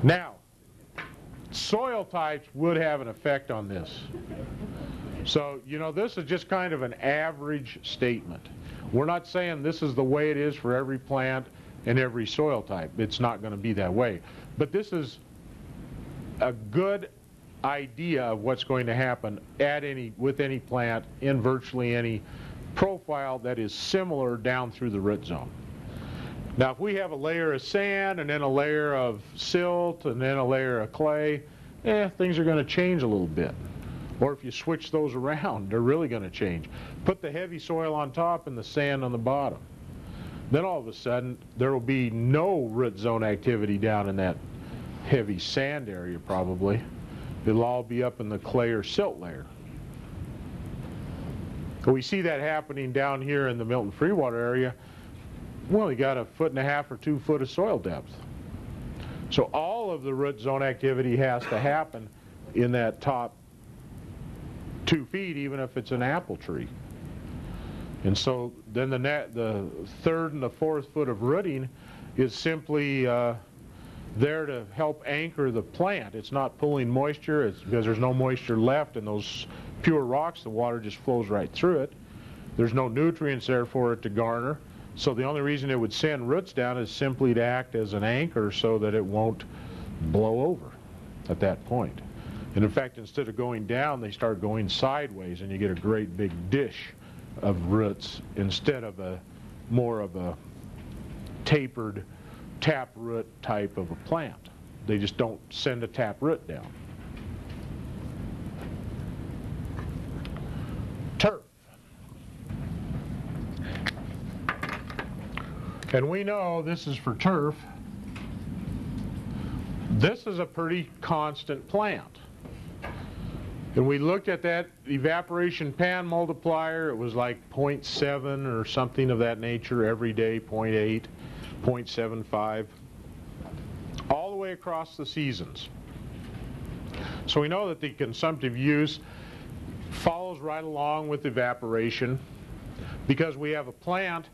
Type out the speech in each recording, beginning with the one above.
Now, soil types would have an effect on this. So, you know, this is just kind of an average statement. We're not saying this is the way it is for every plant and every soil type. It's not going to be that way. But this is a good idea of what's going to happen with any plant in virtually any profile that is similar down through the root zone. Now, if we have a layer of sand and then a layer of silt and then a layer of clay, things are going to change a little bit. Or if you switch those around, they're really going to change. Put the heavy soil on top and the sand on the bottom. Then all of a sudden, there will be no root zone activity down in that heavy sand area probably. It'll all be up in the clay or silt layer. We see that happening down here in the Milton Freewater area. We only got 1.5 feet or 2 feet of soil depth. So all of the root zone activity has to happen in that top 2 feet, even if it's an apple tree. And so then the 3rd and the 4th foot of rooting is simply there to help anchor the plant. It's not pulling moisture. It's because there's no moisture left in those pure rocks. The water just flows right through it. There's no nutrients there for it to garner. So the only reason it would send roots down is simply to act as an anchor so that it won't blow over at that point. And in fact, instead of going down, they start going sideways, and you get a great big dish of roots instead of more of a tapered taproot type of a plant. They just don't send a taproot down. Turf. And we know this is for turf. This is a pretty constant plant. And we looked at that evaporation pan multiplier. It was like 0.7 or something of that nature every day, 0.8, 0.75, all the way across the seasons. So we know that the consumptive use follows right along with evaporation because we have a plant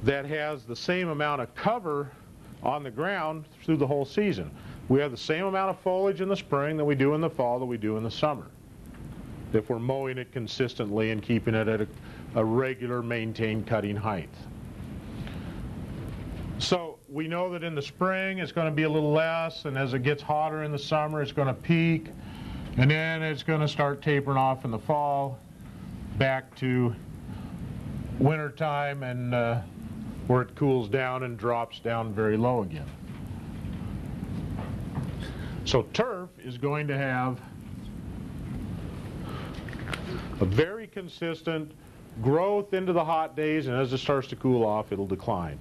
that has the same amount of cover on the ground through the whole season. We have the same amount of foliage in the spring that we do in the fall that we do in the summer, if we're mowing it consistently and keeping it at a regular maintained cutting height. So we know that in the spring it's going to be a little less, and as it gets hotter in the summer it's going to peak, and then it's going to start tapering off in the fall back to winter time, and where it cools down and drops down very low again. So turf is going to have a very consistent growth into the hot days, and as it starts to cool off, it'll decline.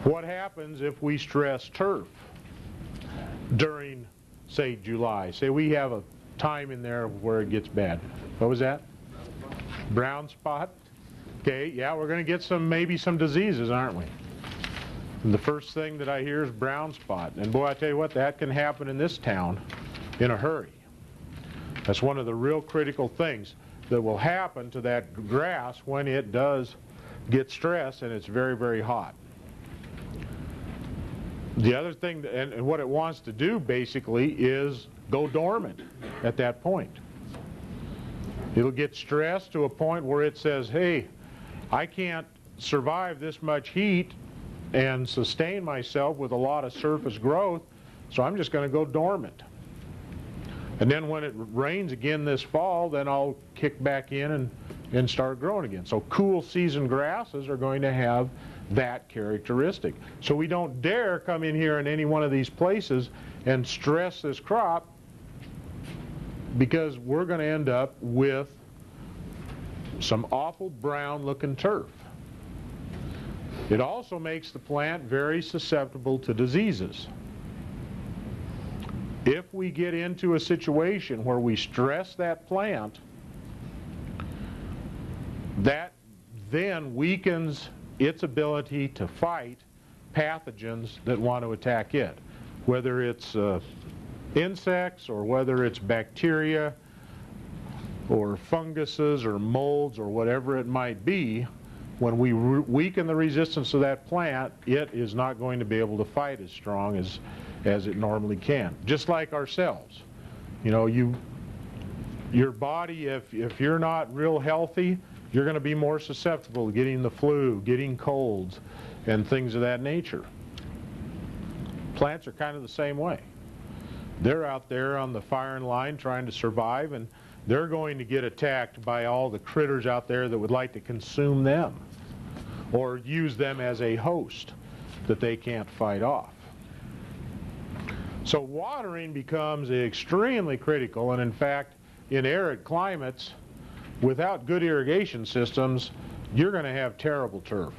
What happens if we stress turf during, say, July? Say we have a time in there where it gets bad. What was that? Brown spot? Okay, yeah, we're going to get maybe some diseases, aren't we? And the first thing that I hear is brown spot. And boy, I tell you what, that can happen in this town in a hurry. That's one of the real critical things that will happen to that grass when it does get stressed and it's very, very hot. The other thing, and what it wants to do basically, is go dormant at that point. It'll get stressed to a point where it says, hey, I can't survive this much heat and sustain myself with a lot of surface growth, so I'm just going to go dormant. And then when it rains again this fall, then I'll kick back in and start growing again. So cool season grasses are going to have that characteristic. So we don't dare come in here in any one of these places and stress this crop, because we're going to end up with some awful brown looking turf. It also makes the plant very susceptible to diseases. If we get into a situation where we stress that plant, that then weakens its ability to fight pathogens that want to attack it, whether it's insects or whether it's bacteria or funguses or molds or whatever it might be. when we weaken the resistance of that plant, it is not going to be able to fight as strong as it normally can. Just like ourselves. You know, your body, if you're not real healthy, you're going to be more susceptible to getting the flu, getting colds, and things of that nature. Plants are kind of the same way. They're out there on the firing line trying to survive, and they're going to get attacked by all the critters out there that would like to consume them or use them as a host that they can't fight off. So watering becomes extremely critical, and in fact, in arid climates, without good irrigation systems, you're going to have terrible turf.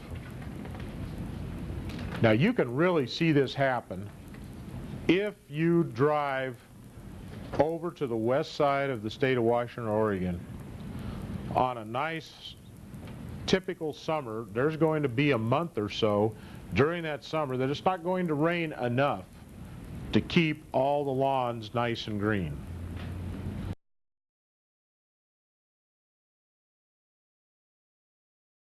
Now you can really see this happen if you drive over to the west side of the state of Washington, Oregon. On a nice typical summer, there's going to be a month or so during that summer that it's not going to rain enough to keep all the lawns nice and green.